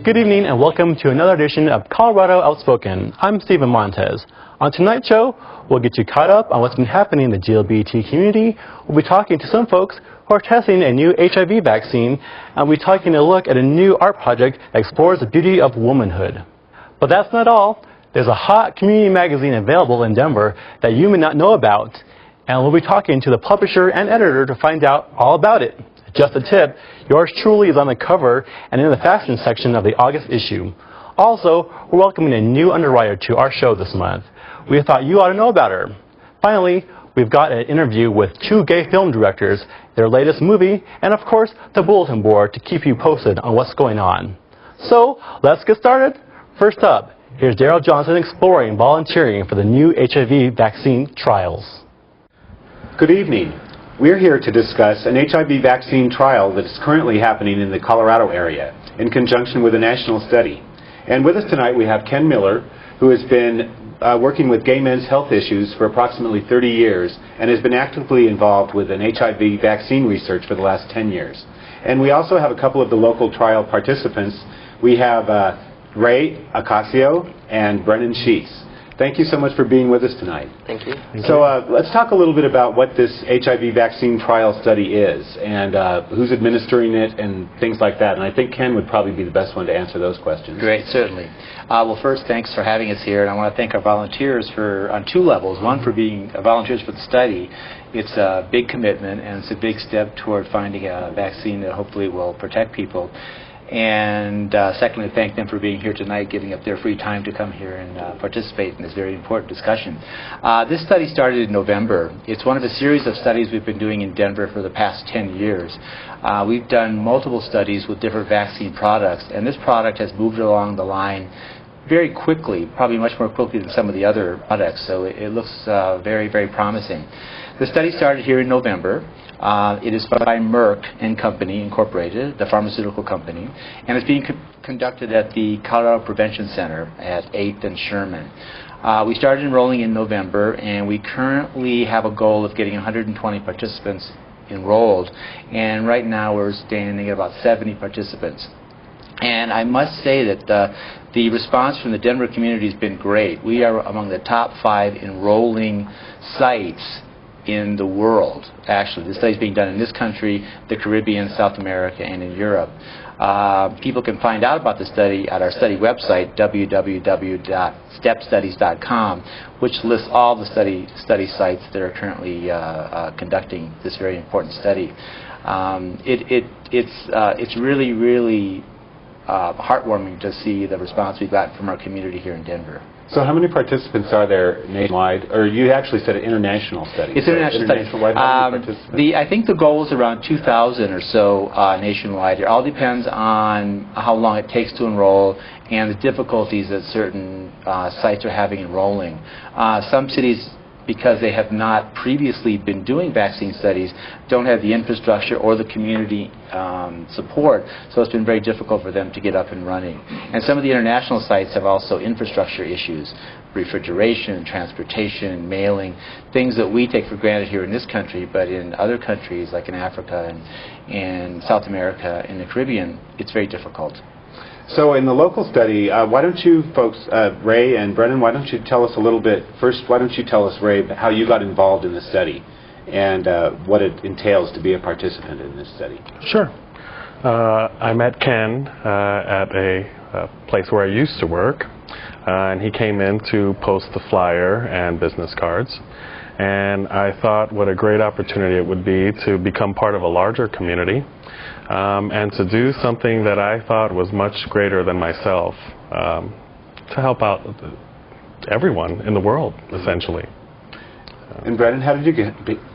Good evening and welcome to another edition of Colorado Outspoken. I'm Stephen Montez. On tonight's show, we'll get you caught up on what's been happening in the LGBT community. We'll be talking to some folks who are testing a new HIV vaccine, and we'll be taking a look at a new art project that explores the beauty of womanhood. But that's not all. There's a hot community magazine available in Denver that you may not know about, and we'll be talking to the publisher and editor to find out all about it. Just a tip, yours truly is on the cover and in the fashion section of the August issue. Also, we're welcoming a new underwriter to our show this month. We thought you ought to know about her. Finally, we've got an interview with two gay film directors, their latest movie, and of course, the bulletin board to keep you posted on what's going on. So, let's get started. First up, here's Darrel Johnson exploring volunteering for the new HIV vaccine trials. Good evening. We're here to discuss an HIV vaccine trial that is currently happening in the Colorado area in conjunction with a national study. And with us tonight we have Ken Miller, who has been working with gay men's health issues for approximately 30 years and has been actively involved with an HIV vaccine research for the last 10 years. And we also have a couple of the local trial participants. We have Ray Acasio and Brennan Sheets. Thank you so much for being with us tonight. Thank you. So let's talk a little bit about what this HIV vaccine trial study is and who's administering it and things like that. And I think Ken would probably be the best one to answer those questions. Great, certainly. Well, first, thanks for having us here. And I want to thank our volunteers on two levels. One, for being volunteers for the study. It's a big commitment, and it's a big step toward finding a vaccine that hopefully will protect people. And secondly, thank them for being here tonight, giving up their free time to come here and participate in this very important discussion. This study started in November. It's one of a series of studies we've been doing in Denver for the past 10 years. We've done multiple studies with different vaccine products, and this product has moved along the line very quickly, probably much more quickly than some of the other products, so it looks very, very promising. The study started here in November. It is by Merck and Company Incorporated, the pharmaceutical company, and it's being conducted at the Colorado Prevention Center at 8th and Sherman. We started enrolling in November, and we currently have a goal of getting 120 participants enrolled, and right now we're standing at about 70 participants. And I must say that the response from the Denver community has been great. We are among the top 5 enrolling sites in the world. Actually, the study is being done in this country, the Caribbean, South America, and in Europe. People can find out about the study at our study website, www.stepstudies.com, which lists all the study sites that are currently conducting this very important study. It's really, really heartwarming to see the response we've gotten from our community here in Denver. So how many participants are there nationwide? Or you actually said an international study. It's an international study. How many participants? I think the goal is around 2,000 or so nationwide. It all depends on how long it takes to enroll and the difficulties that certain sites are having enrolling. Some cities, because they have not previously been doing vaccine studies, don't have the infrastructure or the community support, so it's been very difficult for them to get up and running. And some of the international sites have also infrastructure issues, refrigeration, transportation, mailing, things that we take for granted here in this country, but in other countries like in Africa and South America and the Caribbean, it's very difficult. So in the local study, why don't you folks, Ray and Brennan, why don't you tell us a little bit, first why don't you tell us, Ray, how you got involved in the study and what it entails to be a participant in this study? Sure. I met Ken at a place where I used to work, and he came in to post the flyer and business cards. And I thought what a great opportunity it would be to become part of a larger community and to do something that I thought was much greater than myself, to help out everyone in the world, essentially. And Brennan, how did you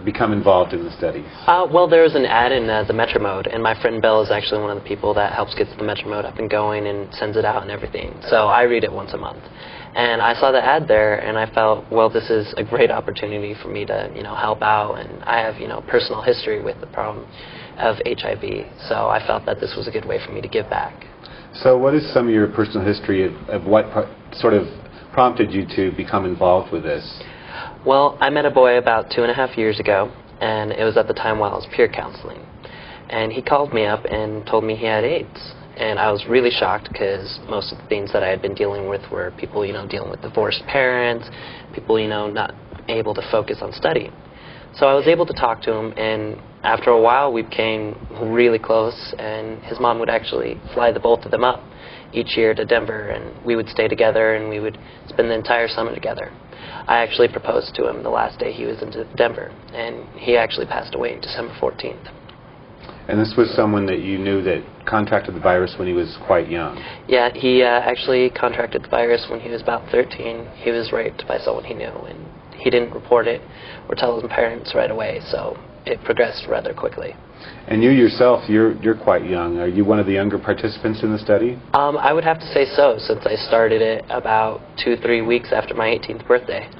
become involved in the study? Well, there was an ad in the Metro Mode, and my friend Belle is actually one of the people that helps get the Metro Mode up and going and sends it out and everything. So I read it once a month. And I saw the ad there, and I felt, well, this is a great opportunity for me to, help out. And I have, personal history with the problem of HIV, so I felt that this was a good way for me to give back. So what is some of your personal history of what sort of prompted you to become involved with this? Well, I met a boy about 2.5 years ago, and it was at the time while I was peer counseling. And he called me up and told me he had AIDS. And I was really shocked because most of the things that I had been dealing with were people, dealing with divorced parents, people, not able to focus on studying. So I was able to talk to him, and after a while we became really close, and his mom would actually fly the both of them up each year to Denver, and we would stay together, and we would spend the entire summer together. I actually proposed to him the last day he was in Denver, and he actually passed away December 14th. And this was someone that you knew that contracted the virus when he was quite young? Yeah, he actually contracted the virus when he was about 13. He was raped by someone he knew, and he didn't report it or tell his parents right away, so it progressed rather quickly. And you yourself, you're quite young. Are you one of the younger participants in the study? I would have to say so, since I started it about 2-3 weeks after my 18th birthday.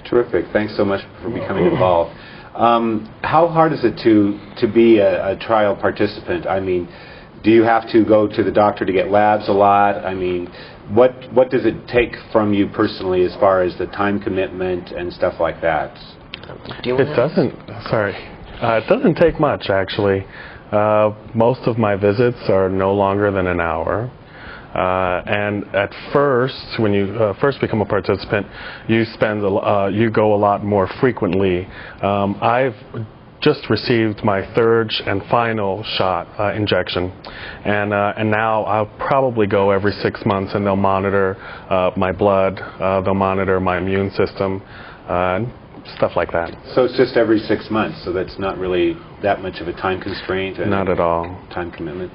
Terrific. Thanks so much for becoming involved. How hard is it to be a trial participant? I mean, do you have to go to the doctor to get labs a lot? I mean, what does it take from you personally as far as the time commitment and stuff like that? It doesn't take much, actually. Most of my visits are no longer than an hour. And at first, when you first become a participant, you go a lot more frequently. I've just received my third and final shot injection, and now I'll probably go every 6 months, and they'll monitor my blood, they'll monitor my immune system, stuff like that. So it's just every 6 months, so that's not really that much of a time constraint? Not at all. Time commitment.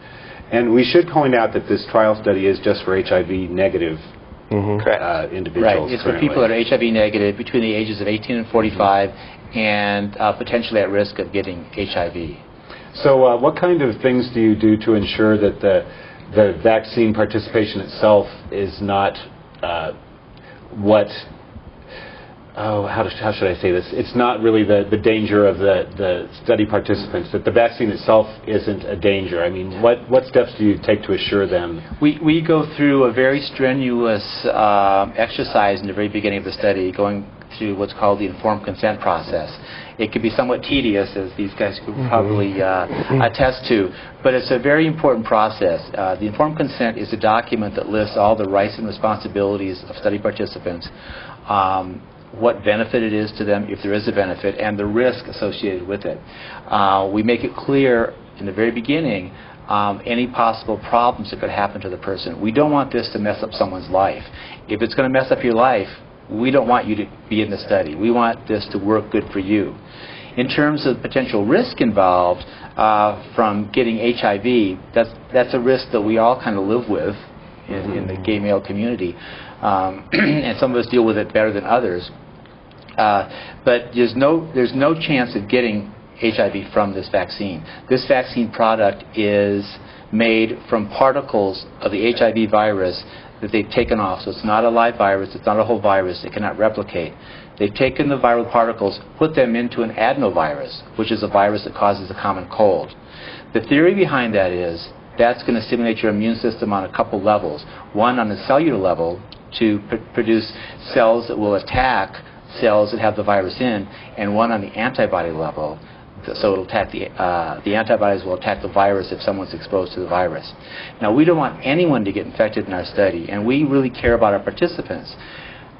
And we should point out that this trial study is just for HIV negative individuals. Right. It's for people that are HIV negative between the ages of 18 and 45 and potentially at risk of getting HIV. So what kind of things do you do to ensure that the vaccine participation itself is not how should I say this? It's not really the danger of the study participants, that the vaccine itself isn't a danger. I mean, what steps do you take to assure them? We go through a very strenuous exercise in the very beginning of the study, going through what's called the informed consent process. It can be somewhat tedious, as these guys could probably attest to, but it's a very important process. The informed consent is a document that lists all the rights and responsibilities of study participants, what benefit it is to them, if there is a benefit, and the risk associated with it. We make it clear in the very beginning any possible problems that could happen to the person. We don't want this to mess up someone's life. If it's going to mess up your life, we don't want you to be in the study. We want this to work good for you. In terms of potential risk involved from getting HIV, that's a risk that we all kind of live with in the gay male community. And some of us deal with it better than others. But there's no chance of getting HIV from this vaccine. This vaccine product is made from particles of the HIV virus that they've taken off. So it's not a live virus, it's not a whole virus, it cannot replicate. They've taken the viral particles, put them into an adenovirus, which is a virus that causes a common cold. The theory behind that is that's going to stimulate your immune system on a couple levels. One, on the cellular level, to produce cells that will attack cells that have the virus in, and one on the antibody level, so it'll attack the antibodies will attack the virus if someone's exposed to the virus. Now, we don't want anyone to get infected in our study, and we really care about our participants.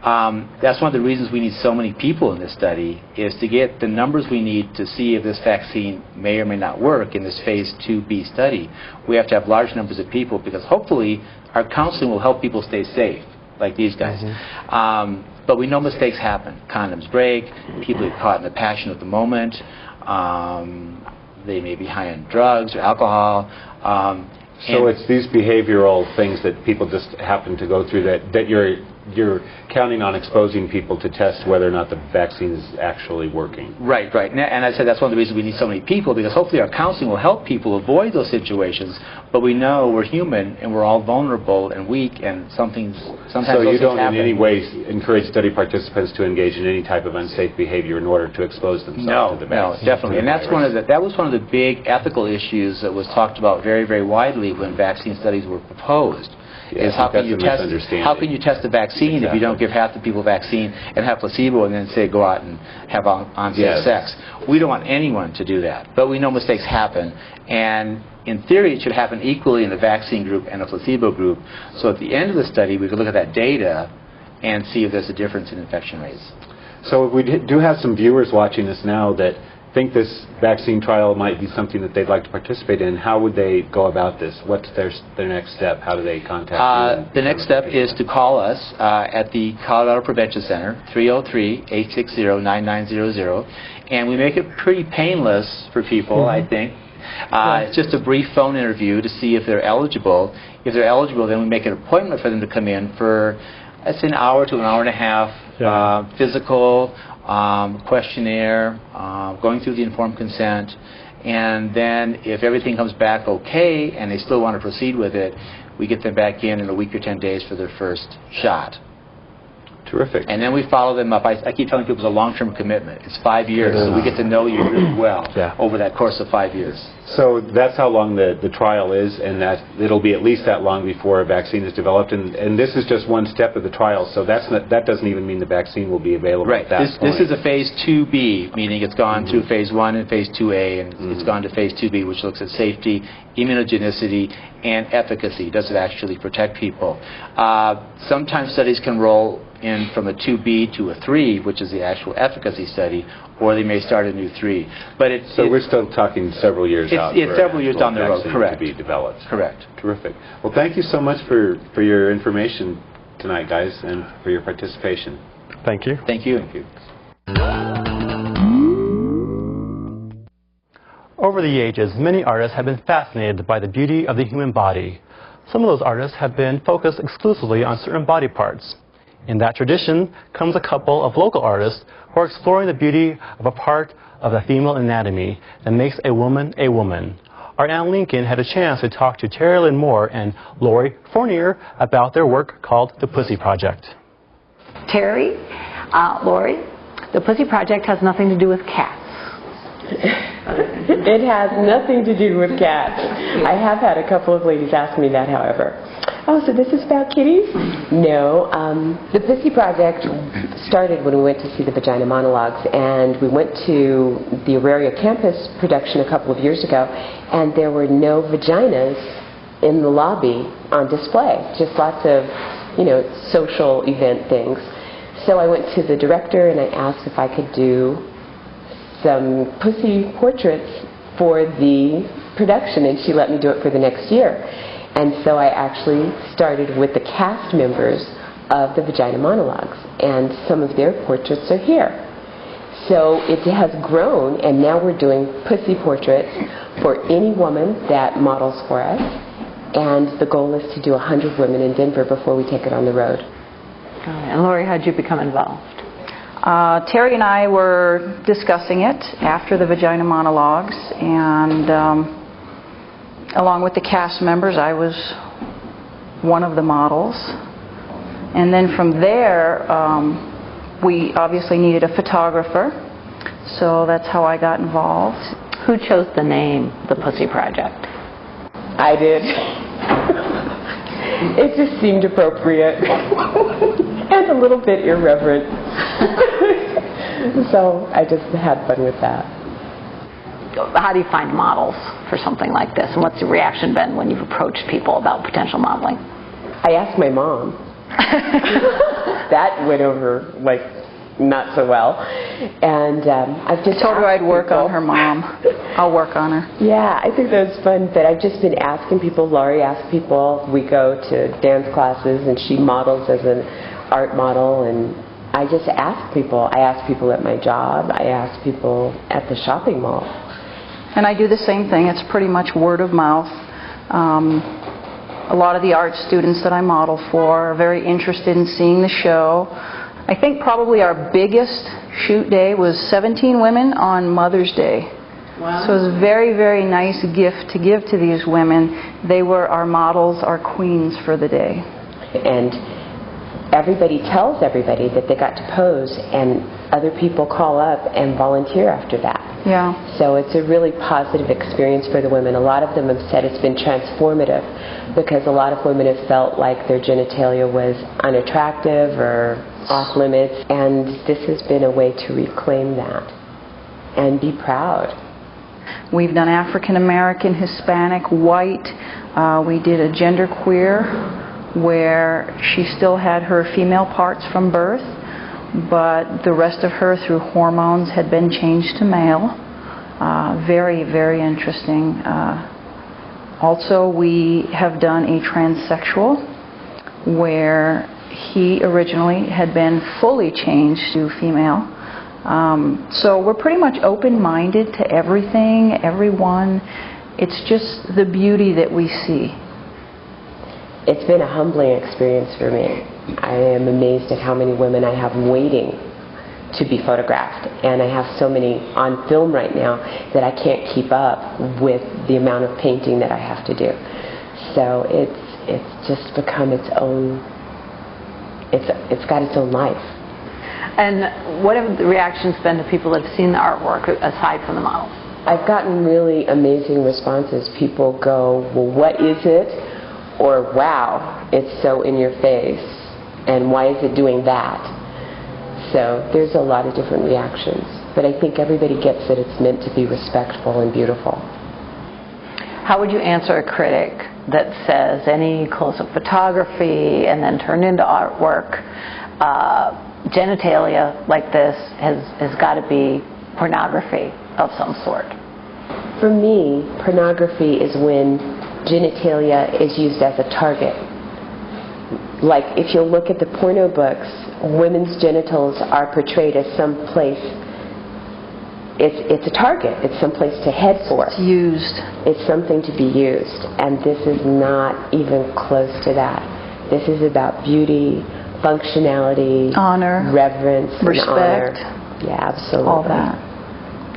That's one of the reasons we need so many people in this study, is to get the numbers we need to see if this vaccine may or may not work in this phase 2B study. We have to have large numbers of people, because hopefully our counseling will help people stay safe, like these guys. But we know mistakes happen. Condoms break, people get caught in the passion of the moment, they may be high on drugs or alcohol. So it's these behavioral things that people just happen to go through that you're counting on exposing people to test whether or not the vaccine is actually working. Right. And I said that's one of the reasons we need so many people, because hopefully our counseling will help people avoid those situations. But we know we're human and we're all vulnerable and weak, and sometimes so you don't happen. in any way encourage study participants to engage in any type of unsafe behavior in order to expose themselves to the vaccine? No, definitely. And that's that was one of the big ethical issues that was talked about very, very widely when vaccine studies were proposed. is how can you test the vaccine if you don't give half the people vaccine and have placebo and then say go out and have on-safe sex. We don't want anyone to do that, but we know mistakes happen, and in theory it should happen equally in the vaccine group and the placebo group. So at the end of the study we could look at that data and see if there's a difference in infection rates. So if we do have some viewers watching this now that think this vaccine trial might be something that they'd like to participate in, how would they go about this? What's their next step? How do they contact you? The next step is to call us at the Colorado Prevention Center, 303-860-9900, and we make it pretty painless for people, I think. It's just a brief phone interview to see if they're eligible. If they're eligible, then we make an appointment for them to come in for, let's say, an hour to an hour and a half, physical, questionnaire, going through the informed consent, and then if everything comes back okay and they still want to proceed with it, we get them back in a week or 10 days for their first shot. Terrific. And then we follow them up. I keep telling people it's a long-term commitment. It's 5 years, so we get to know you really well over that course of 5 years. So that's how long the trial is, and that it'll be at least that long before a vaccine is developed. And this is just one step of the trial, so that doesn't even mean the vaccine will be available at that point. This is a phase 2B, meaning it's gone through phase 1 and phase 2A, and it's gone to phase 2B, which looks at safety, immunogenicity, and efficacy. Does it actually protect people? Sometimes studies can roll in from a 2B to a 3, which is the actual efficacy study, or they may start a new 3. But so we're still talking several years out. It's several years down the road, correct. To be developed. Correct. Terrific. Well, thank you so much for your information tonight, guys, and for your participation. Thank you. Thank you. Thank you. Over the ages, many artists have been fascinated by the beauty of the human body. Some of those artists have been focused exclusively on certain body parts. In that tradition comes a couple of local artists who are exploring the beauty of a part of the female anatomy that makes a woman a woman. Our Ann Lincoln had a chance to talk to Terry Lynn Moore and Lori Fournier about their work called The Pussy Project. Terry, Lori, the Pussy Project has nothing to do with cats. It has nothing to do with cats. I have had a couple of ladies ask me that, however. Oh, so this is about kitties? No. The Pussy Project started when we went to see the Vagina Monologues, and we went to the Auraria campus production a couple of years ago, and there were no vaginas in the lobby on display, just lots of, social event things. So I went to the director and I asked if I could do some pussy portraits for the production, and she let me do it for the next year. And so I actually started with the cast members of the Vagina Monologues, and some of their portraits are here. So it has grown, and now we're doing pussy portraits for any woman that models for us, and the goal is to do 100 women in Denver before we take it on the road. And Lori, how did you become involved? Terry and I were discussing it after the Vagina Monologues, and along with the cast members, I was one of the models. And then from there, we obviously needed a photographer, so that's how I got involved. Who chose the name, The Pussy Project? I did. It just seemed appropriate and a little bit irreverent. So I just had fun with that. How do you find models for something like this? And what's the reaction been when you've approached people about potential modeling? I asked my mom. That went over not so well. And I've just told her I'd work on her mom. I'll work on her. Yeah, I think that was fun. But I've just been asking people. Laurie asks people. We go to dance classes, and she models as an art model. And I just ask people. I ask people at my job. I ask people at the shopping mall. And I do the same thing. It's pretty much word of mouth. A lot of the art students that I model for are very interested in seeing the show. I think probably our biggest shoot day was 17 women on Mother's Day. Wow. So it was a very, very nice gift to give to these women. They were our models, our queens for the day. And everybody tells everybody that they got to pose, and other people call up and volunteer after that. Yeah. So it's a really positive experience for the women. A lot of them have said it's been transformative because a lot of women have felt like their genitalia was unattractive or off limits, and this has been a way to reclaim that and be proud. We've done African American, Hispanic, white. We did a genderqueer where she still had her female parts from birth, but the rest of her through hormones had been changed to male. Very, very interesting. Also, we have done a transsexual where he originally had been fully changed to female. So we're pretty much open-minded to everything, everyone. It's just the beauty that we see. It's been a humbling experience for me. I am amazed at how many women I have waiting to be photographed, and I have so many on film right now that I can't keep up with the amount of painting that I have to do. So it's just become its own. It's got its own life. And what have the reactions been to people that have seen the artwork aside from the models? I've gotten really amazing responses. People go, well, what is it? Or, wow, it's so in your face. And why is it doing that? So there's a lot of different reactions. But I think everybody gets that it's meant to be respectful and beautiful. How would you answer a critic that says any close-up photography and then turned into artwork, genitalia like this has got to be pornography of some sort? For me, pornography is when genitalia is used as a target. Like if you look at the porno books, women's genitals are portrayed as some place. It's a target. It's some place to head for. It's used. It's something to be used, and this is not even close to that. This is about beauty, functionality, honor, reverence, respect. And honor. Yeah, absolutely. All that.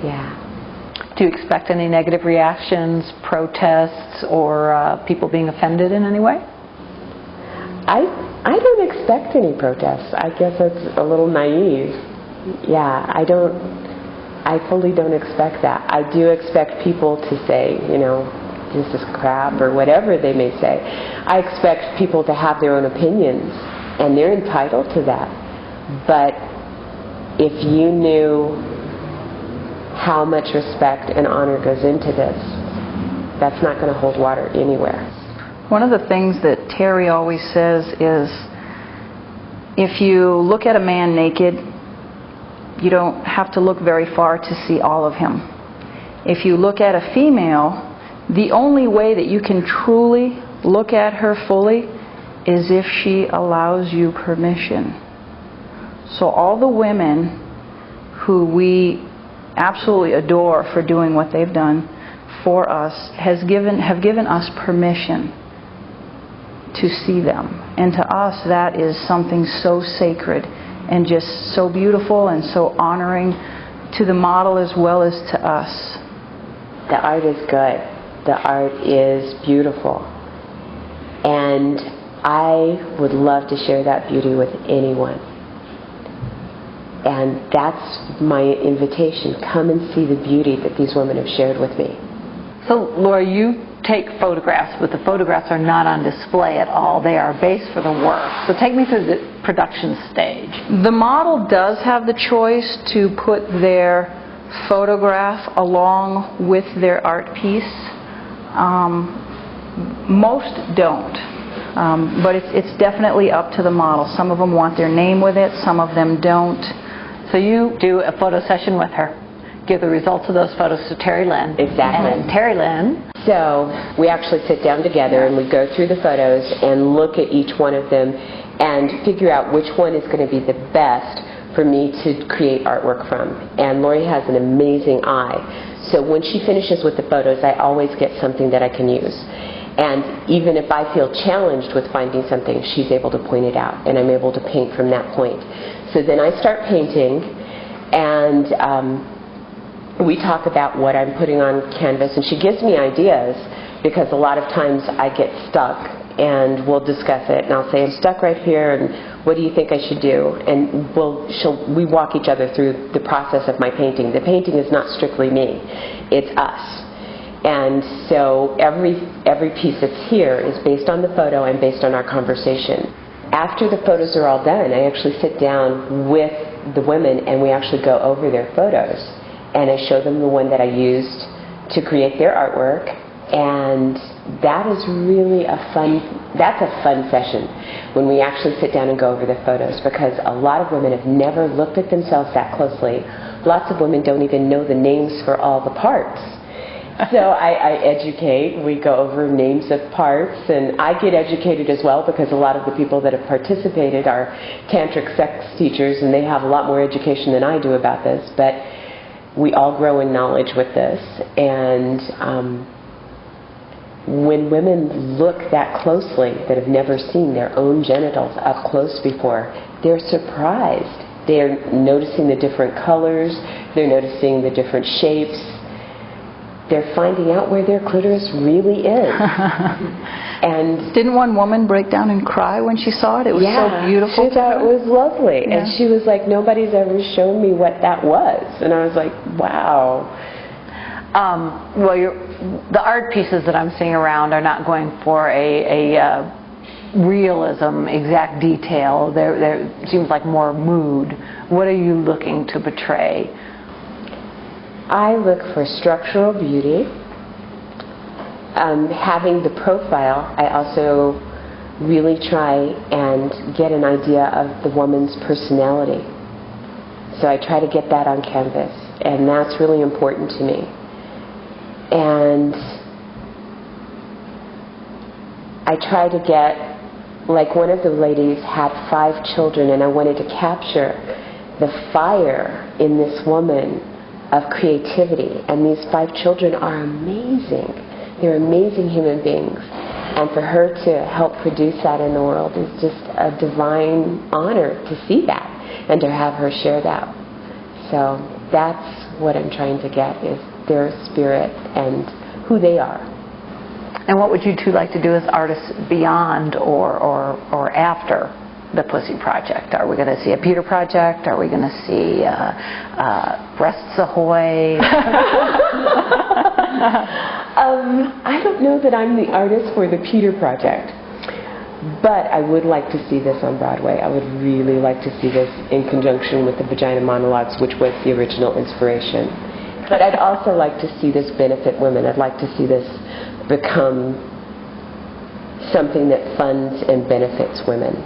Yeah. Do you expect any negative reactions, protests, or people being offended in any way? I don't expect any protests. I guess that's a little naive. Yeah, I fully don't expect that. I do expect people to say, you know, this is crap or whatever they may say. I expect people to have their own opinions, and they're entitled to that. But if you knew how much respect and honor goes into this, that's not going to hold water anywhere. One of the things that Terry always says is, if you look at a man naked, you don't have to look very far to see all of him. If you look at a female, the only way that you can truly look at her fully is if she allows you permission. So all the women who we absolutely adore for doing what they've done for us have given us permission to see them. And to us, that is something so sacred and just so beautiful and so honoring to the model as well as to us. The art is good. The art is beautiful. And I would love to share that beauty with anyone. And that's my invitation. Come and see the beauty that these women have shared with me. So, Laura, you take photographs, but the photographs are not on display at all. They are based for the work. So take me through the production stage. The model does have the choice to put their photograph along with their art piece. Most don't. But it's definitely up to the model. Some of them want their name with it, some of them don't. So you do a photo session with her, give the results of those photos to Terry Lynn. Exactly. And then Terry Lynn. So we actually sit down together and we go through the photos and look at each one of them and figure out which one is going to be the best for me to create artwork from. And Lori has an amazing eye. So when she finishes with the photos, I always get something that I can use. And even if I feel challenged with finding something, she's able to point it out, and I'm able to paint from that point. So then I start painting, and we talk about what I'm putting on canvas, and she gives me ideas, because a lot of times I get stuck, and we'll discuss it, and I'll say, I'm stuck right here, and what do you think I should do? And we walk each other through the process of my painting. The painting is not strictly me, it's us. And so every piece that's here is based on the photo and based on our conversation. After the photos are all done, I actually sit down with the women and we actually go over their photos. And I show them the one that I used to create their artwork. And that is really that's a fun session when we actually sit down and go over the photos, because a lot of women have never looked at themselves that closely. Lots of women don't even know the names for all the parts. So I educate, we go over names of parts, and I get educated as well because a lot of the people that have participated are tantric sex teachers and they have a lot more education than I do about this, but we all grow in knowledge with this. And when women look that closely, that have never seen their own genitals up close before, they're surprised. They're noticing the different colors, they're noticing the different shapes. They're finding out where their clitoris really is. And didn't one woman break down and cry when she saw it? It was so beautiful. She thought it was lovely. Yeah. And she was like, nobody's ever shown me what that was. And I was like, wow. Well, the art pieces that I'm seeing around are not going for a realism, exact detail. There seems like more mood. What are you looking to portray? I look for structural beauty. Having the profile, I also really try and get an idea of the woman's personality. So I try to get that on canvas, and that's really important to me. And I try to get, like one of the ladies had 5 children, and I wanted to capture the fire in this woman of creativity. And these 5 children are amazing. They're amazing human beings. And for her to help produce that in the world is just a divine honor to see that and to have her share that. So that's what I'm trying to get, is their spirit and who they are. And what would you two like to do as artists beyond or after the Pussy Project? Are we going to see a Peter Project? Are we going to see Breasts Ahoy? I don't know that I'm the artist for the Peter Project, but I would like to see this on Broadway. I would really like to see this in conjunction with the Vagina Monologues, which was the original inspiration. But I'd also like to see this benefit women. I'd like to see this become something that funds and benefits women.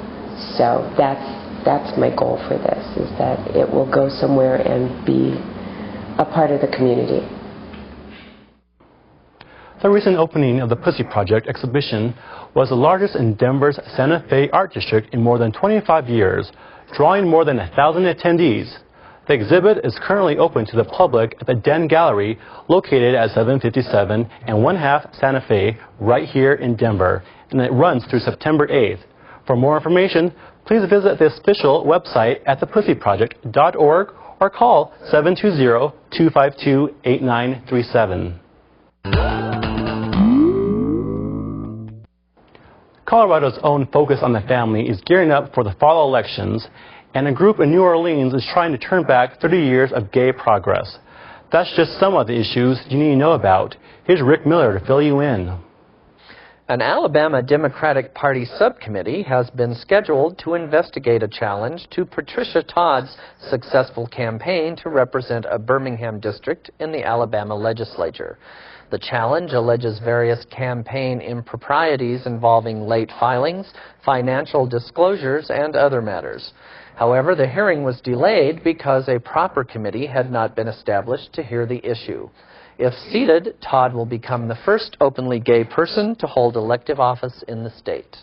So that's my goal for this, is that it will go somewhere and be a part of the community. The recent opening of the Pussy Project exhibition was the largest in Denver's Santa Fe Art District in more than 25 years, drawing more than 1,000 attendees. The exhibit is currently open to the public at the Den Gallery, located at 757 and 1/2 Santa Fe, right here in Denver, and it runs through September 8th. For more information, please visit the official website at thepussyproject.org or call 720-252-8937. Colorado's own Focus on the Family is gearing up for the fall elections, and a group in New Orleans is trying to turn back 30 years of gay progress. That's just some of the issues you need to know about. Here's Rick Miller to fill you in. An Alabama Democratic Party subcommittee has been scheduled to investigate a challenge to Patricia Todd's successful campaign to represent a Birmingham district in the Alabama legislature. The challenge alleges various campaign improprieties involving late filings, financial disclosures, and other matters. However, the hearing was delayed because a proper committee had not been established to hear the issue. If seated, Todd will become the first openly gay person to hold elective office in the state.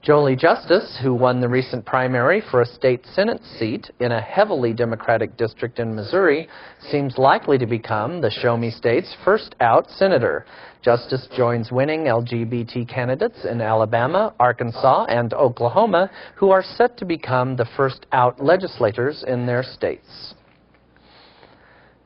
Jolie Justice, who won the recent primary for a state Senate seat in a heavily Democratic district in Missouri, seems likely to become the Show Me State's first out senator. Justice joins winning LGBT candidates in Alabama, Arkansas, and Oklahoma, who are set to become the first out legislators in their states.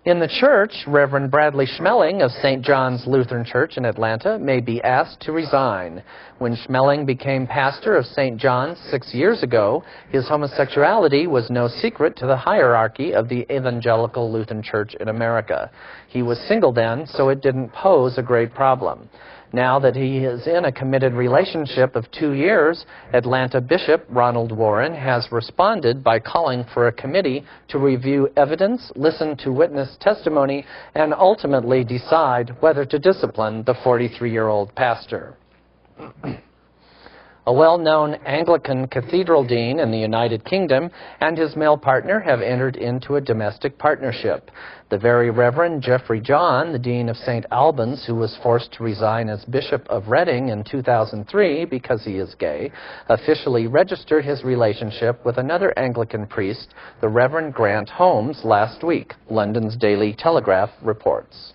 In the church, Reverend Bradley Schmeling of St. John's Lutheran Church in Atlanta may be asked to resign. When Schmeling became pastor of St. John's 6 years ago, his homosexuality was no secret to the hierarchy of the Evangelical Lutheran Church in America. He was single then, so it didn't pose a great problem. Now that he is in a committed relationship of 2 years, Atlanta Bishop Ronald Warren has responded by calling for a committee to review evidence, listen to witness testimony, and ultimately decide whether to discipline the 43-year-old pastor. A well-known Anglican cathedral dean in the United Kingdom and his male partner have entered into a domestic partnership. The Very Reverend Geoffrey John, the Dean of St. Albans, who was forced to resign as Bishop of Reading in 2003 because he is gay, officially registered his relationship with another Anglican priest, the Reverend Grant Holmes, last week, London's Daily Telegraph reports.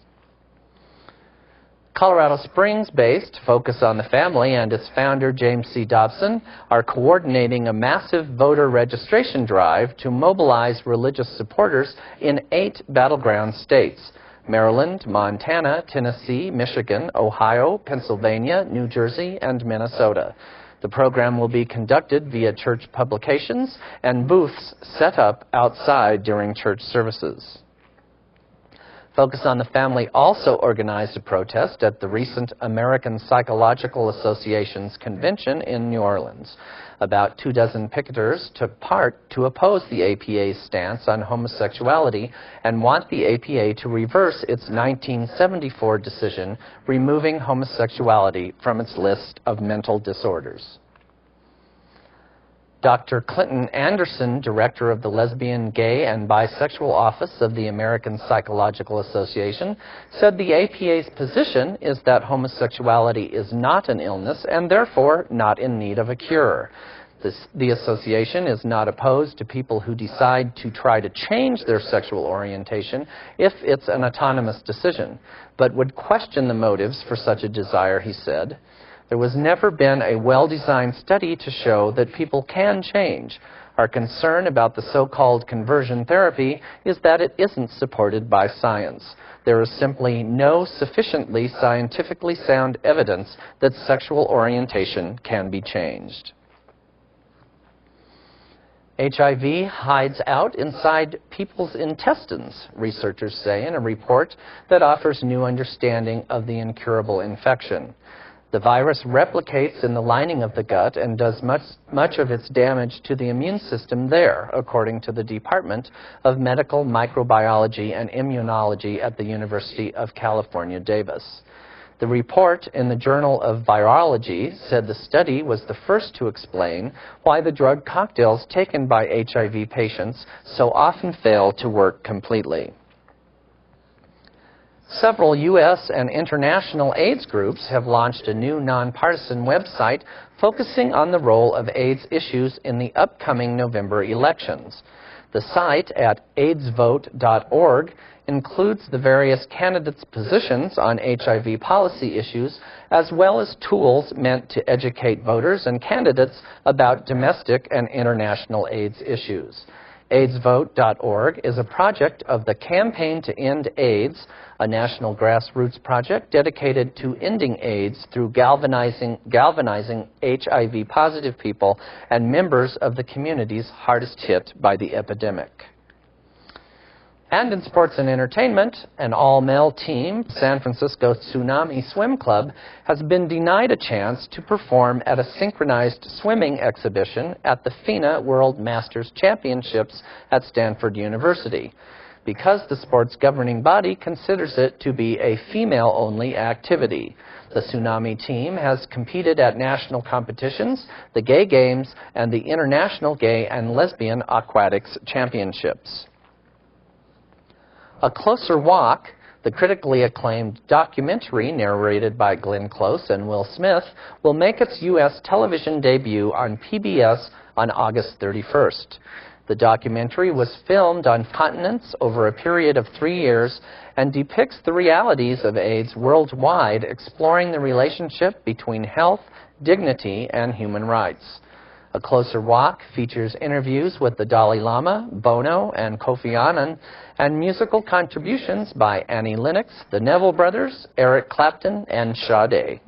Colorado Springs-based Focus on the Family and its founder, James C. Dobson, are coordinating a massive voter registration drive to mobilize religious supporters in 8 battleground states: Maryland, Montana, Tennessee, Michigan, Ohio, Pennsylvania, New Jersey, and Minnesota. The program will be conducted via church publications and booths set up outside during church services. Focus on the Family also organized a protest at the recent American Psychological Association's convention in New Orleans. About 24 picketers took part to oppose the APA's stance on homosexuality and want the APA to reverse its 1974 decision removing homosexuality from its list of mental disorders. Dr. Clinton Anderson, director of the Lesbian, Gay, and Bisexual Office of the American Psychological Association, said the APA's position is that homosexuality is not an illness and therefore not in need of a cure. The association is not opposed to people who decide to try to change their sexual orientation if it's an autonomous decision, but would question the motives for such a desire, he said. There was never been a well-designed study to show that people can change. Our concern about the so-called conversion therapy is that it isn't supported by science. There is simply no sufficiently scientifically sound evidence that sexual orientation can be changed. HIV hides out inside people's intestines, researchers say in a report that offers new understanding of the incurable infection. The virus replicates in the lining of the gut and does much of its damage to the immune system there, according to the Department of Medical Microbiology and Immunology at the University of California, Davis. The report in the Journal of Virology said the study was the first to explain why the drug cocktails taken by HIV patients so often fail to work completely. Several U.S. and international AIDS groups have launched a new nonpartisan website focusing on the role of AIDS issues in the upcoming November elections. The site at aidsvote.org includes the various candidates' positions on HIV policy issues, as well as tools meant to educate voters and candidates about domestic and international AIDS issues. aidsvote.org is a project of the Campaign to End AIDS, a national grassroots project dedicated to ending AIDS through galvanizing HIV-positive people and members of the communities hardest hit by the epidemic. And in sports and entertainment, an all-male team, San Francisco Tsunami Swim Club, has been denied a chance to perform at a synchronized swimming exhibition at the FINA World Masters Championships at Stanford University, because the sport's governing body considers it to be a female-only activity. The Tsunami team has competed at national competitions, the Gay Games, and the International Gay and Lesbian Aquatics Championships. A Closer Walk, the critically acclaimed documentary narrated by Glenn Close and Will Smith, will make its U.S. television debut on PBS on August 31st. The documentary was filmed on continents over a period of 3 years and depicts the realities of AIDS worldwide, exploring the relationship between health, dignity, and human rights. A Closer Walk features interviews with the Dalai Lama, Bono, and Kofi Annan, and musical contributions by Annie Lennox, the Neville Brothers, Eric Clapton, and Sade.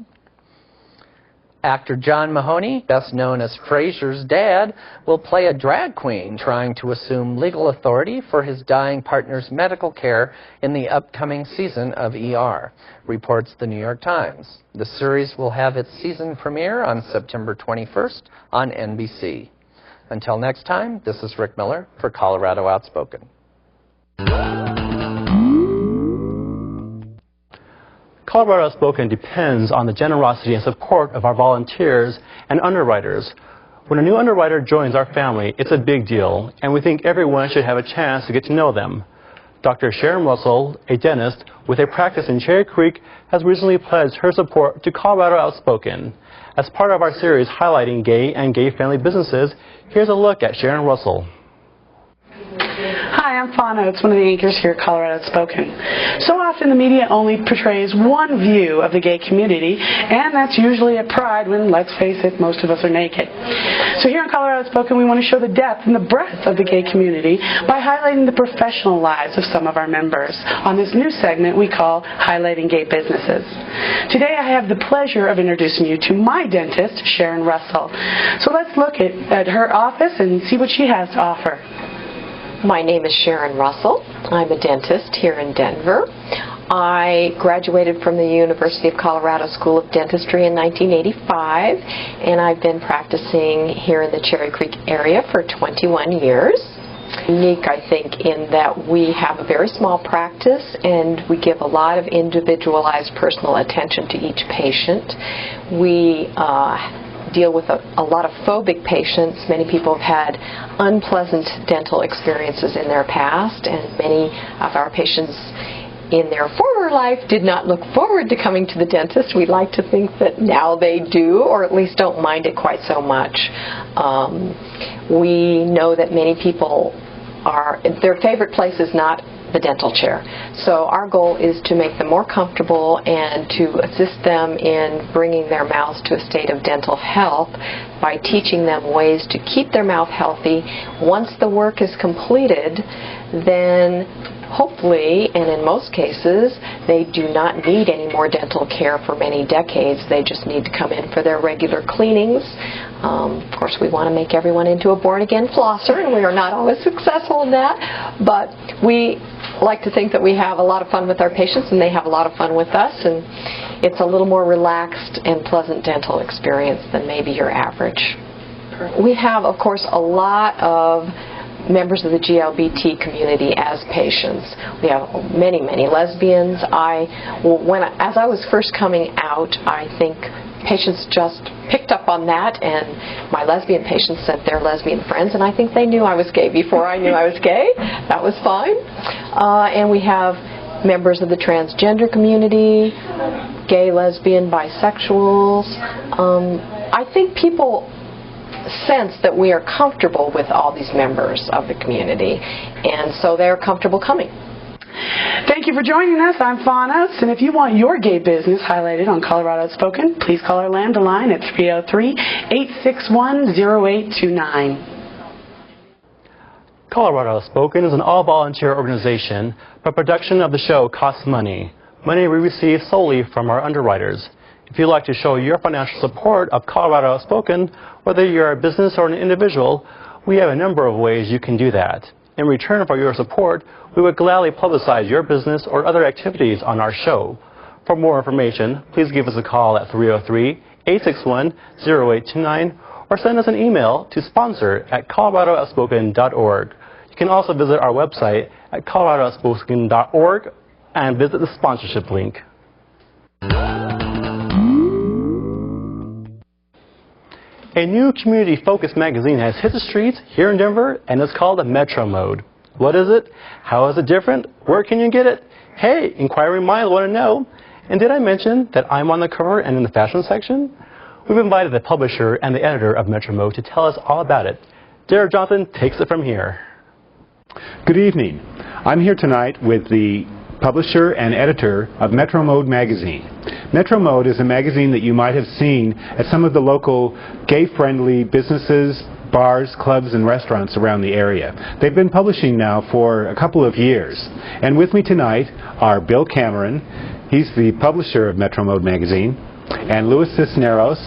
Actor John Mahoney, best known as Frasier's dad, will play a drag queen trying to assume legal authority for his dying partner's medical care in the upcoming season of ER, reports the New York Times. The series will have its season premiere on September 21st on NBC. Until next time, this is Rick Miller for Colorado Outspoken. Colorado Outspoken depends on the generosity and support of our volunteers and underwriters. When a new underwriter joins our family, it's a big deal, and we think everyone should have a chance to get to know them. Dr. Sharon Russell, a dentist with a practice in Cherry Creek, has recently pledged her support to Colorado Outspoken. As part of our series highlighting gay and gay-friendly businesses, here's a look at Sharon Russell. Hi, I'm Fauna. It's one of the anchors here at Colorado Outspoken. So often the media only portrays one view of the gay community, and that's usually at Pride when, let's face it, most of us are naked. So here in Colorado Outspoken, we want to show the depth and the breadth of the gay community by highlighting the professional lives of some of our members on this new segment we call Highlighting Gay Businesses. Today I have the pleasure of introducing you to my dentist, Sharon Russell. So let's look at her office and see what she has to offer. My name is Sharon Russell. I'm a dentist here in Denver. I graduated from the University of Colorado School of Dentistry in 1985, and I've been practicing here in the Cherry Creek area for 21 years. Unique, I think, in that we have a very small practice and we give a lot of individualized personal attention to each patient. We deal with a lot of phobic patients. Many people have had unpleasant dental experiences in their past, and many of our patients in their former life did not look forward to coming to the dentist. We like to think that now they do, or at least don't mind it quite so much. We know that many people their favorite place is not the dental chair. So our goal is to make them more comfortable and to assist them in bringing their mouths to a state of dental health by teaching them ways to keep their mouth healthy. Once the work is completed, then hopefully, and in most cases, they do not need any more dental care for many decades. They just need to come in for their regular cleanings. Of course, we want to make everyone into a born-again flosser, and we are not always successful in that, but we like to think that we have a lot of fun with our patients, and they have a lot of fun with us, and it's a little more relaxed and pleasant dental experience than maybe your average. We have, of course, a lot of members of the GLBT community as patients. We have many, many lesbians. As I was first coming out, I think patients just picked up on that, and my lesbian patients sent their lesbian friends, and I think they knew I was gay before I knew I was gay. That was fine. And we have members of the transgender community, gay, lesbian, bisexuals. I think people sense that we are comfortable with all these members of the community, and so they're comfortable coming. Thank you for joining us. I'm Fauna, and if you want your gay business highlighted on Colorado Outspoken, please call our Lambda line at 303-861-0829. Colorado Outspoken is an all-volunteer organization, but production of the show costs money. Money we receive solely from our underwriters. If you'd like to show your financial support of Colorado Outspoken, whether you're a business or an individual, we have a number of ways you can do that. In return for your support, we would gladly publicize your business or other activities on our show. For more information, please give us a call at 303-861-0829 or send us an email to sponsor@coloradooutspoken.org. You can also visit our website at coloradooutspoken.org and visit the sponsorship link. A new community-focused magazine has hit the streets here in Denver, and it's called Metro Mode. What is it? How is it different? Where can you get it? Hey, inquiring minds want to know. And did I mention that I'm on the cover and in the fashion section? We've invited the publisher and the editor of Metro Mode to tell us all about it. Darrel Johnson takes it from here. Good evening. I'm here tonight with the publisher and editor of Metro Mode magazine. Metro Mode is a magazine that you might have seen at some of the local gay-friendly businesses, bars, clubs, and restaurants around the area. They've been publishing now for a couple of years. And with me tonight are Bill Cameron, he's the publisher of Metro Mode magazine, and Luis Cisneros,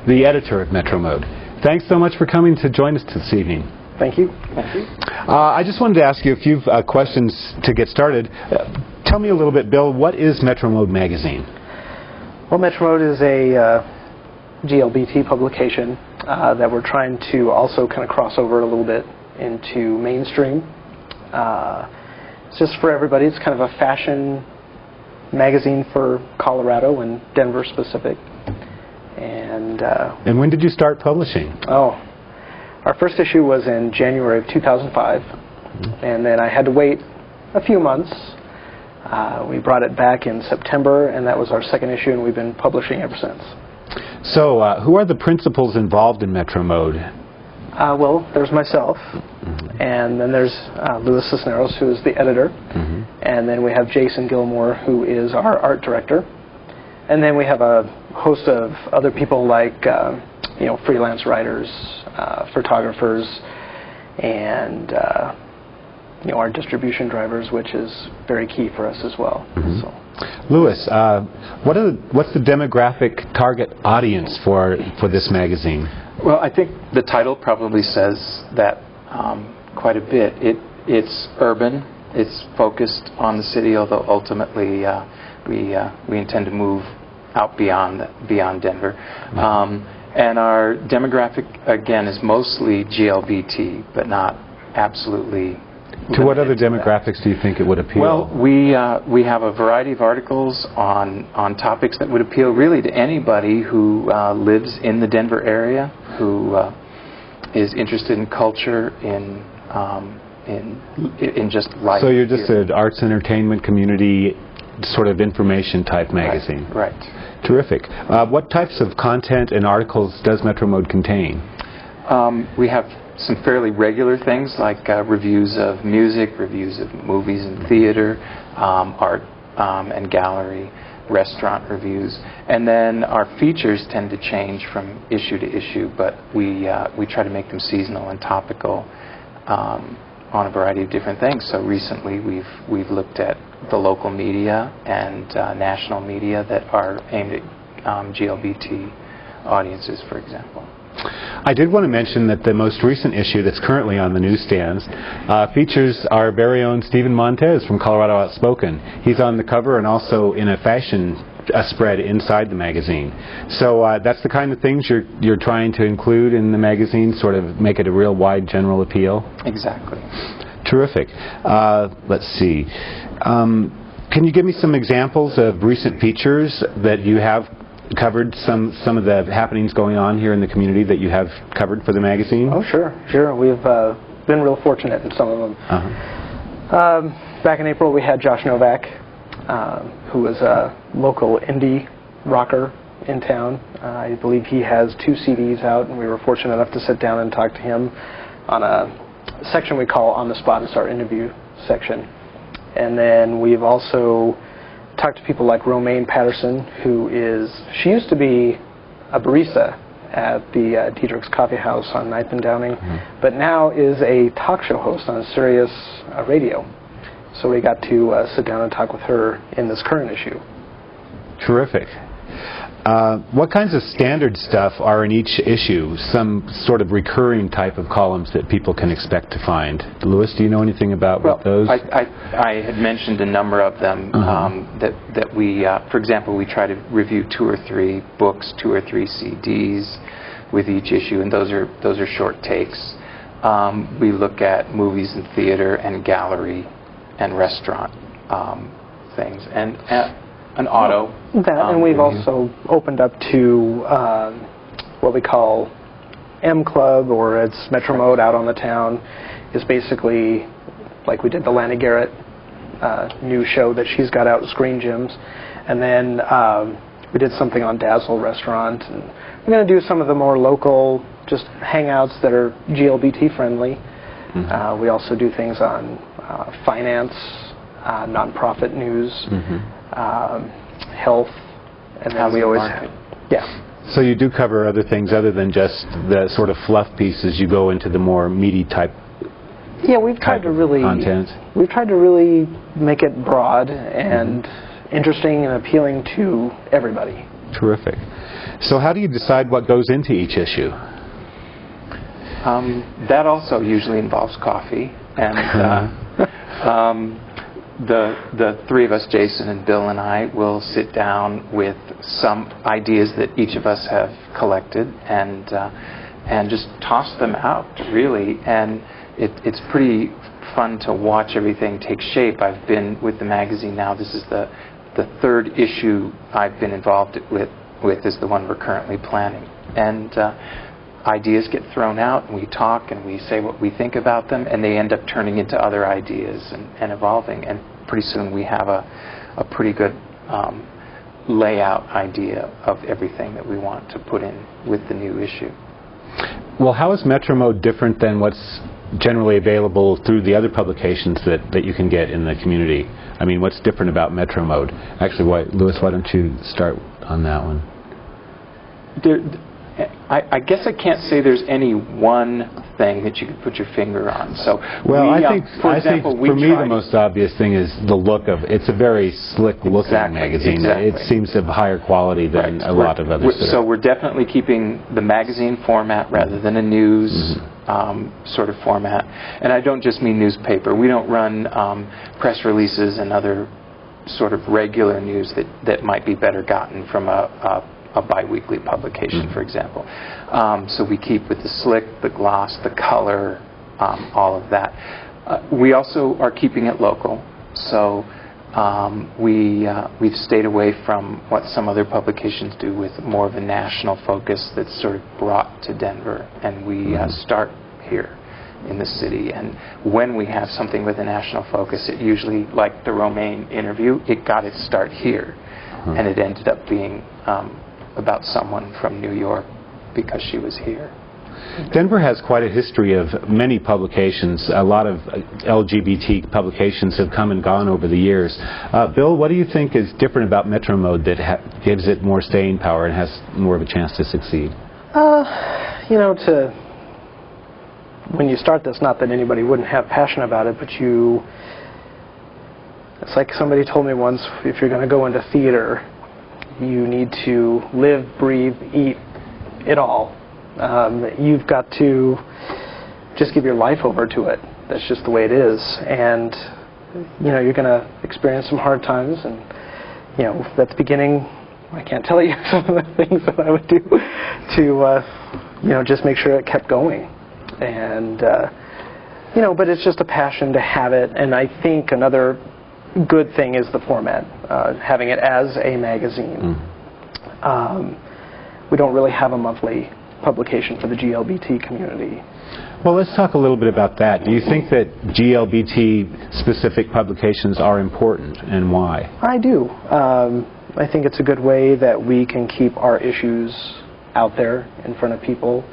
the editor of Metro Mode. Thanks so much for coming to join us this evening. Thank you. Thank you. I just wanted to ask you a few questions to get started. Tell me a little bit, Bill, what is Metro Mode magazine? Well, Metro Mode is a GLBT publication that we're trying to also kind of cross over a little bit into mainstream. It's just for everybody. It's kind of a fashion magazine for Colorado and Denver specific. And when did you start publishing? Our first issue was in January of 2005, and then I had to wait a few months. We brought it back in September, and that was our second issue, and we've been publishing ever since. So, who are the principals involved in Metro Mode? Well, there's myself, and then there's Luis Cisneros, who is the editor, and then we have Jason Gilmore, who is our art director, and then we have a host of other people like freelance writers, photographers, and our distribution drivers, which is very key for us as well. So. Luis, what's the demographic target audience for this magazine? Well, I think the title probably says that quite a bit. It's urban. It's focused on the city, although ultimately we intend to move out beyond Denver. And our demographic, again, is mostly GLBT, but not absolutely. To what other demographics do you think it would appeal? Well, we have a variety of articles on topics that would appeal really to anybody who lives in the Denver area, who is interested in culture, in just life. So you're just an arts entertainment community sort of information type magazine. Right. Terrific. What types of content and articles does Metro Mode contain? We have some fairly regular things like reviews of music, reviews of movies and theater, art and gallery, restaurant reviews, and then our features tend to change from issue to issue, but we try to make them seasonal and topical on a variety of different things. So recently we've looked at the local media and national media that are aimed at GLBT audiences, for example. I did want to mention that the most recent issue that's currently on the newsstands features our very own Stephen Montez from Colorado Outspoken. He's on the cover and also in a fashion spread inside the magazine. So that's the kind of things you're trying to include in the magazine, sort of make it a real wide general appeal? Exactly. Terrific. Let's see. Can you give me some examples of recent features that you have covered, some of the happenings going on here in the community that you have covered for the magazine? Oh, sure. We've been real fortunate in some of them. Back in April, we had Josh Novak, who was a local indie rocker in town. I believe he has 2 CDs out, and we were fortunate enough to sit down and talk to him on a section we call On the Spot. It's our interview section. And then we've also talked to people like Romaine Patterson, she used to be a barista at the Diedrich's Coffee House on 9th and Downing, but now is a talk show host on Sirius Radio. So we got to sit down and talk with her in this current issue. Terrific. What kinds of standard stuff are in each issue? Some sort of recurring type of columns that people can expect to find. Luis, do you know anything about what those? I had mentioned a number of them that we, for example, we try to review 2 or 3 books, 2 or 3 CDs with each issue, and those are short takes. We look at movies and theater and gallery and restaurant things, and an auto. And we've also opened up to what we call M Club, or it's Metro Mode Out on the Town. Is basically like we did the Lana Garrett new show that she's got out at Screen Gyms, and then we did something on Dazzle Restaurant, and we're going to do some of the more local just hangouts that are GLBT friendly. We also do things on finance, nonprofit news, health, and then we always have, So you do cover other things other than just the sort of fluff pieces. You go into the more meaty type. Yeah, we've tried to really content. We've tried to really make it broad and interesting and appealing to everybody. Terrific. So how do you decide what goes into each issue? That also usually involves coffee, and the three of us, Jason and Bill and I, will sit down with some ideas that each of us have collected and just toss them out, really. And it's pretty fun to watch everything take shape. I've been with the magazine now. This is the third issue I've been involved with is the one we're currently planning. And ideas get thrown out, and we talk, and we say what we think about them, and they end up turning into other ideas and evolving. And pretty soon we have a pretty good layout idea of everything that we want to put in with the new issue. Well, how is Metro Mode different than what's generally available through the other publications that you can get in the community? I mean, what's different about Metro Mode? Actually, Louis, why don't you start on that one? I guess I can't say there's any one thing that you could put your finger on. So, well, I think for me the most obvious thing is the look of it's a very slick-looking magazine. Exactly. It seems of higher quality than a lot of others. So we're definitely keeping the magazine format rather than a news sort of format. And I don't just mean newspaper. We don't run press releases and other sort of regular news that might be better gotten from a bi-weekly publication, for example. So we keep with the slick, the gloss, the color, all of that. We also are keeping it local. So we've stayed away from what some other publications do with more of a national focus that's sort of brought to Denver. And we start here in the city. And when we have something with a national focus, it usually, like the Romaine interview, it got its start here. And it ended up being about someone from New York because she was here. Denver has quite a history of many publications. A lot of LGBT publications have come and gone over the years. Bill, what do you think is different about Metro Mode that gives it more staying power and has more of a chance to succeed? You know, when you start this, not that anybody wouldn't have passion about it, but it's like somebody told me once, if you're going to go into theater, you need to live, breathe, eat it all. You've got to just give your life over to it. That's just the way it is. And, you know, you're going to experience some hard times. And, you know, at the beginning, I can't tell you some of the things that I would do to, you know, just make sure it kept going. And, you know, but it's just a passion to have it. And I think another good thing is the format, having it as a magazine. We don't really have a monthly publication for the GLBT community. Well, let's talk a little bit about that. Do you think that GLBT-specific publications are important, and why? I do. I think it's a good way that we can keep our issues out there in front of people,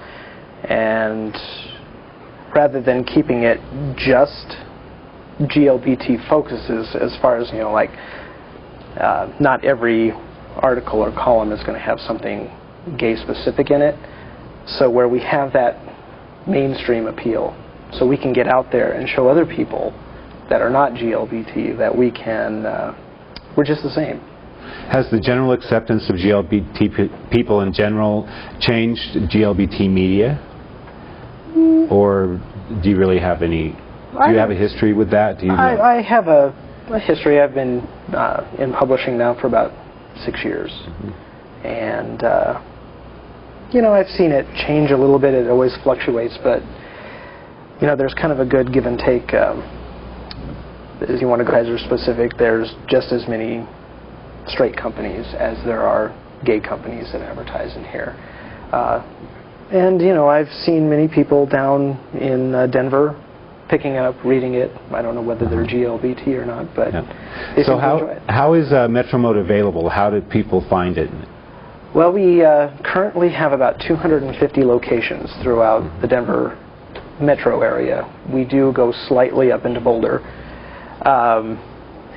and rather than keeping it just GLBT focuses, as far as, you know, like not every article or column is going to have something gay specific in it. So where we have that mainstream appeal, so we can get out there and show other people that are not GLBT that we can, we're just the same. Has the general acceptance of GLBT people in general changed GLBT media? Or do you really have any? Do you have a history with that? Do you know? I have a history. I've been in publishing now for about 6 years. And, you know, I've seen it change a little bit. It always fluctuates, but, you know, there's kind of a good give and take. As you want to go Kaiser specific, there's just as many straight companies as there are gay companies that advertise in here. And, you know, I've seen many people down in Denver picking it up, reading it. I don't know whether they're GLBT or not, but they so enjoy it. How is Metro Mode available? How do people find it? Well, we currently have about 250 locations throughout the Denver metro area. We do go slightly up into Boulder.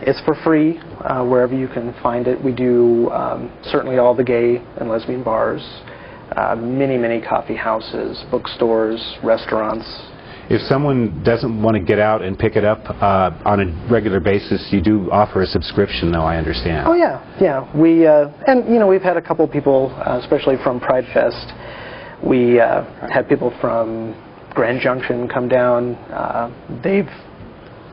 It's for free wherever you can find it. We do certainly all the gay and lesbian bars, many coffee houses, bookstores, restaurants. If someone doesn't want to get out and pick it up on a regular basis, you do offer a subscription, though, I understand. Oh yeah. We and we've had a couple people, especially from Pride Fest. We had people from Grand Junction come down. They've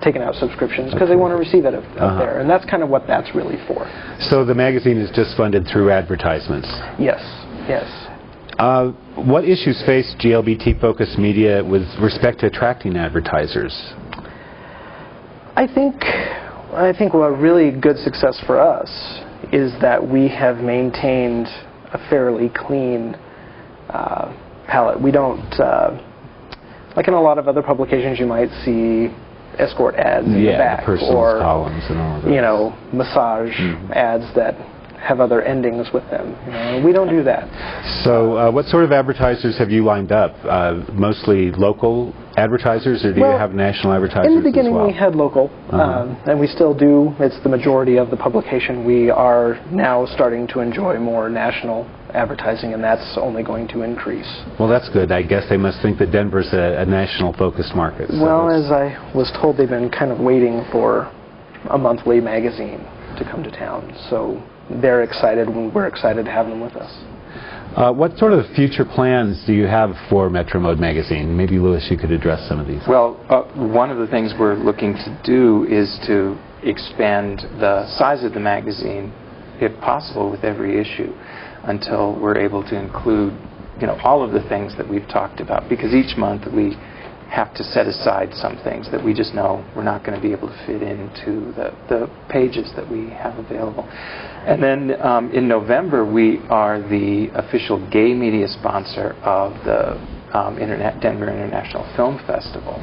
taken out subscriptions because they want to receive it up there, and that's kind of what that's really for. So the magazine is just funded through advertisements? Yes. What issues face GLBT-focused media with respect to attracting advertisers? I think a really good success for us is that we have maintained a fairly clean palette. We don't, like in a lot of other publications, you might see escort ads in the back, or columns and all of those. Massage ads that have other endings with them. We don't do that. So what sort of advertisers have you lined up? Mostly local advertisers, or do you have national advertisers in the beginning as well? we had local, and we still do. It's the majority of the publication. We are now starting to enjoy more national advertising, and that's only going to increase. Well, that's good. I guess they must think that Denver's a national focused market. So well, as I was told, they've been kind of waiting for a monthly magazine to come to town, so they're excited when we're excited to have them with us. What sort of future plans do you have for Metro Mode magazine? Maybe, Louis, you could address some of these. Well, one of the things we're looking to do is to expand the size of the magazine, if possible, with every issue, until we're able to include, all of the things that we've talked about. Because each month we have to set aside some things that we just know we're not going to be able to fit into the pages that we have available. And then in November, we are the official gay media sponsor of the Denver International Film Festival.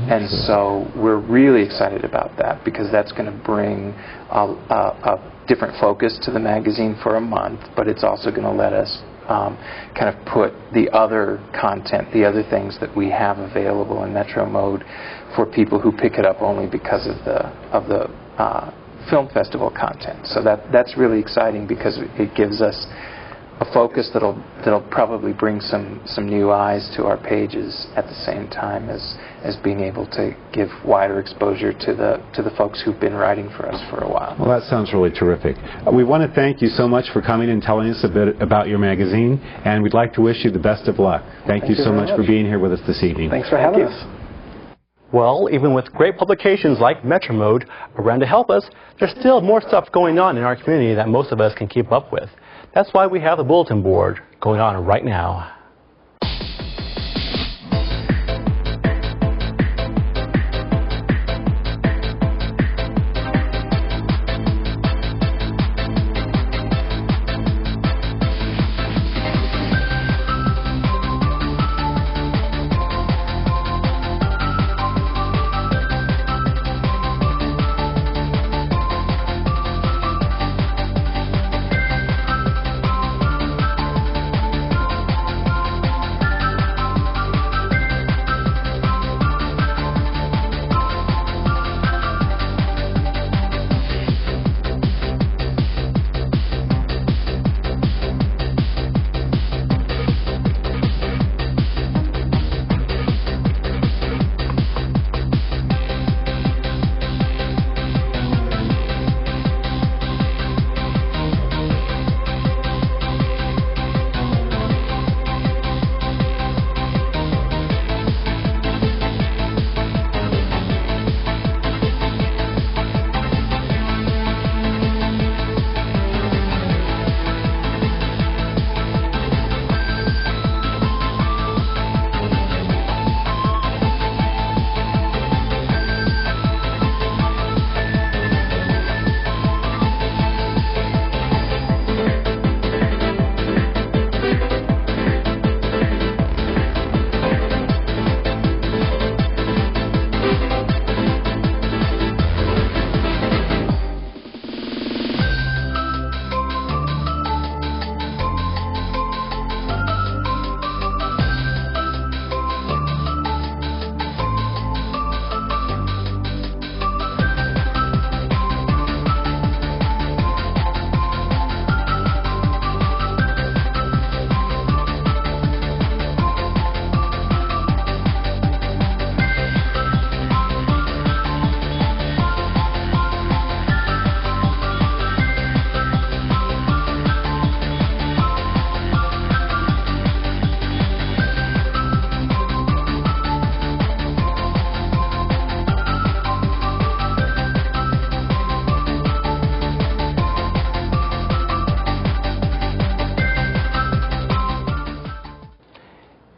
And so we're really excited about that, because that's going to bring a different focus to the magazine for a month, but it's also going to let us kind of put the other content, the other things that we have available in Metro Mode for people who pick it up only because of the film festival content. So that's really exciting, because it gives us a focus that'll probably bring some new eyes to our pages at the same time as being able to give wider exposure to the folks who've been writing for us for a while. Well, that sounds really terrific. We want to thank you so much for coming and telling us a bit about your magazine, and we'd like to wish you the best of luck. Thank you so much for being here with us this evening. Thanks for having us. Well, even with great publications like Metro Mode around to help us, there's still more stuff going on in our community that most of us can keep up with. That's why we have the bulletin board going on right now.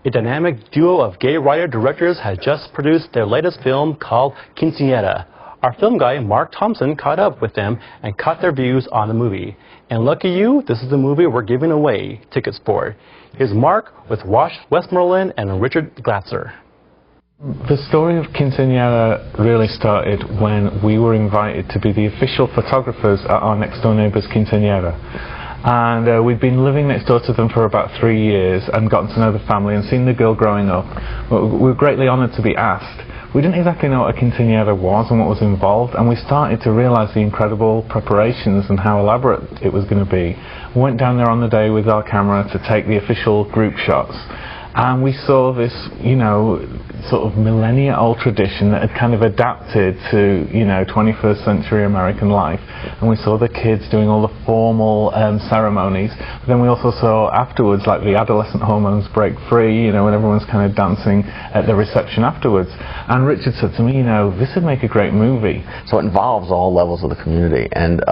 A dynamic duo of gay writer-directors has just produced their latest film called Quinceañera. Our film guy, Mark Thompson, caught up with them and caught their views on the movie. And lucky you, this is the movie we're giving away tickets for. Here's Mark with Westmoreland and Richard Glatzer. The story of Quinceañera really started when we were invited to be the official photographers at our next door neighbour's quinceañera. And we'd been living next door to them for about 3 years and gotten to know the family and seen the girl growing up. We were greatly honoured to be asked. We didn't exactly know what a quinceañera was and what was involved, and we started to realise the incredible preparations and how elaborate it was going to be. We went down there on the day with our camera to take the official group shots. And we saw this, you know, sort of millennia-old tradition that had kind of adapted to, you know, 21st century American life. And we saw the kids doing all the formal ceremonies. But then we also saw afterwards, like, the adolescent hormones break free, you know, when everyone's kind of dancing at the reception afterwards. And Richard said to me, you know, this would make a great movie. So it involves all levels of the community. And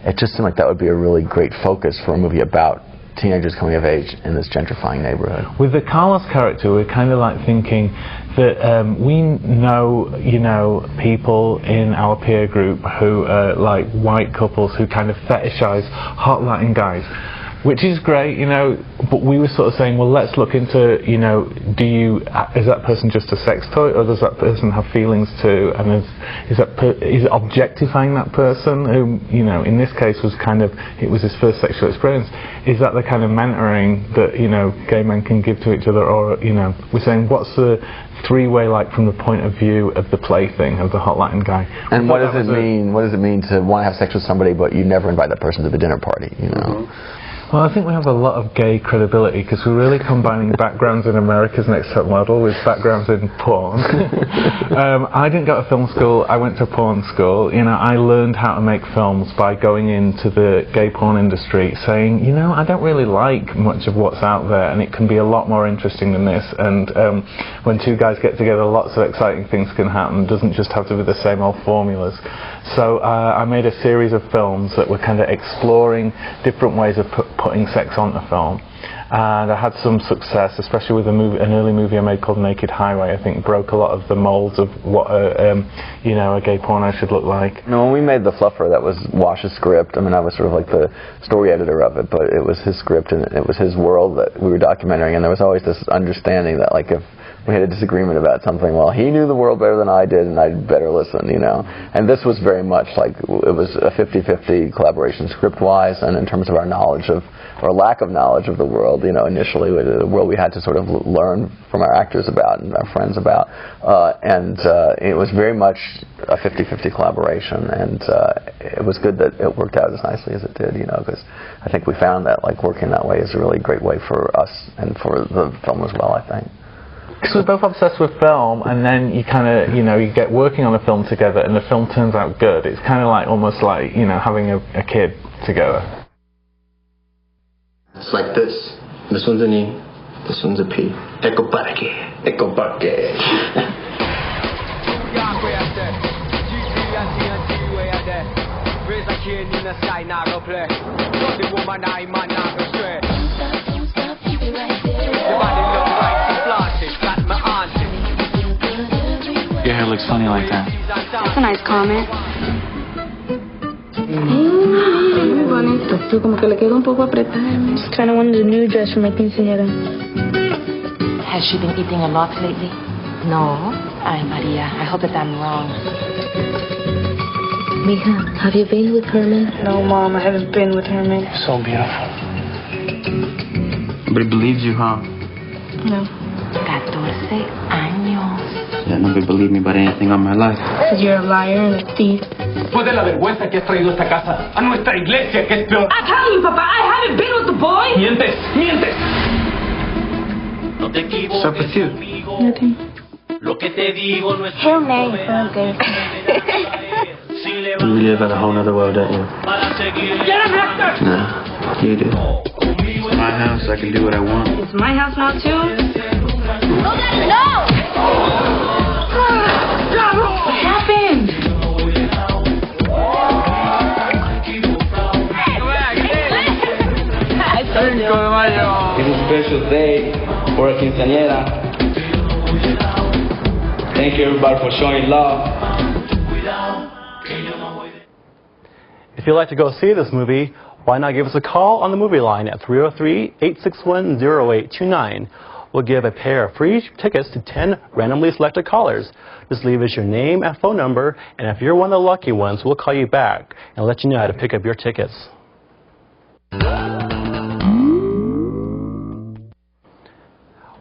it just seemed like that would be a really great focus for a movie about teenagers coming of age in this gentrifying neighborhood. With the Carlos character, we're kind of like thinking that we know, you know, people in our peer group who are like white couples who kind of fetishize hot Latin guys, which is great, you know, but we were sort of saying, well, let's look into, you know, is that person just a sex toy, or does that person have feelings too, and is it objectifying that person who, you know, in this case was kind of, it was his first sexual experience. Is that the kind of mentoring that, you know, gay men can give to each other, or, you know, we're saying, what's the three-way, like, from the point of view of the plaything, of the hot Latin guy? And what does it mean? What does it mean to want to have sex with somebody, but you never invite that person to the dinner party, you know? Well, I think we have a lot of gay credibility because we're really combining backgrounds in America's Next Top Model with backgrounds in porn. I didn't go to film school, I went to porn school. You know, I learned how to make films by going into the gay porn industry saying, you know, I don't really like much of what's out there and it can be a lot more interesting than this. And when two guys get together, lots of exciting things can happen. It doesn't just have to be the same old formulas. So I made a series of films that were kind of exploring different ways of putting sex on the film, and I had some success, especially with an early movie I made called Naked Highway. I think broke a lot of the molds of what you know, a gay porno should look like. No, when we made The Fluffer, that was Wash's script. I mean, I was sort of like the story editor of it, but it was his script and it was his world that we were documenting, and there was always this understanding that, like, if we had a disagreement about something, well, he knew the world better than I did, and I'd better listen, you know. And this was very much like, it was a 50-50 collaboration script-wise, and in terms of our knowledge of, or lack of knowledge of the world, you know, initially, the world we had to sort of learn from our actors about and our friends about. It was very much a 50-50 collaboration, and it was good that it worked out as nicely as it did, you know, because I think we found that, like, working that way is a really great way for us and for the film as well, I think. Because we're both obsessed with film, and then you kind of, you know, you get working on a film together and the film turns out good. It's kind of like, almost like, you know, having a kid together. It's like this. This one's an E, this one's a P. Ecco perché. Ecco perché. Your hair looks funny like that. That's a nice comment. Bonito. Como que le queda un poco apretada. Just kind of wanted a new dress for my quinceañera. Has she been eating a lot lately? No. Ay, Maria, I hope that I'm wrong. Mija, have you been with Herman? No, Mom, I haven't been with Herman. So beautiful. Nobody believes you, huh? No. 14 años. Yeah, nobody believed me about anything all my life. Because you're a liar and a thief. Después de la vergüenza que has traído a esta casa, a nuestra iglesia, que es peor. I tell you, Papa, I haven't been with the boy. Mientes, mientes. What's up with you? Nothing. Hail Mary, okay. You live in a whole other world, don't you? Get him, Hector! No, you do. It's my house, I can do what I want. It's my house now, too? No! What happened? It's a special day for a quinceañera. Thank you everybody for showing love. If you'd like to go see this movie, why not give us a call on the movie line at 303-861-0829. We'll give a pair of free tickets to 10 randomly selected callers. Just leave us your name and phone number, and if you're one of the lucky ones, we'll call you back and let you know how to pick up your tickets.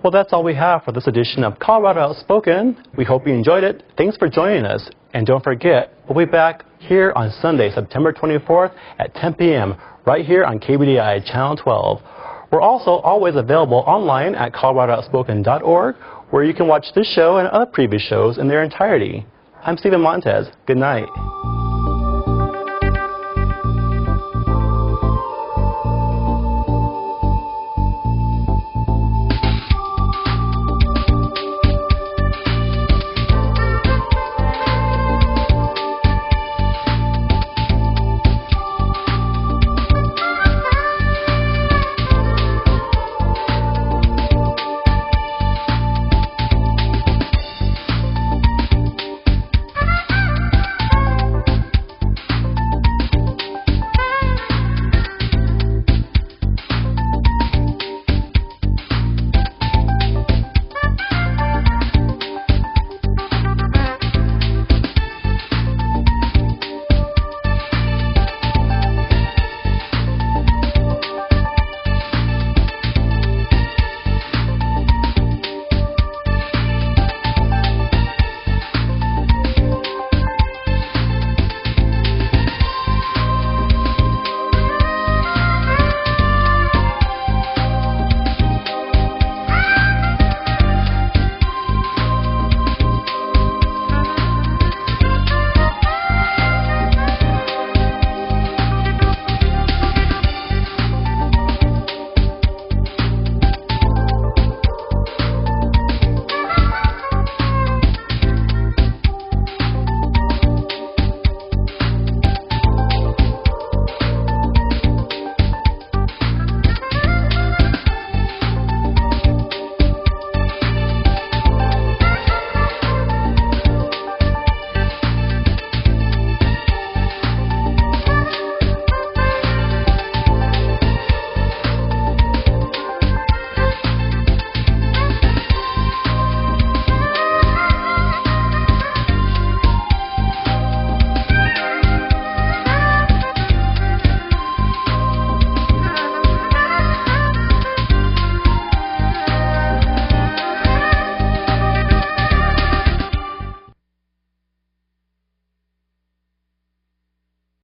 Well, that's all we have for this edition of Colorado Outspoken. We hope you enjoyed it. Thanks for joining us. And don't forget, we'll be back here on Sunday, September 24th at 10 p.m. right here on KBDI Channel 12. We're also always available online at coloradooutspoken.org, where you can watch this show and other previous shows in their entirety. I'm Stephen Montez. Good night.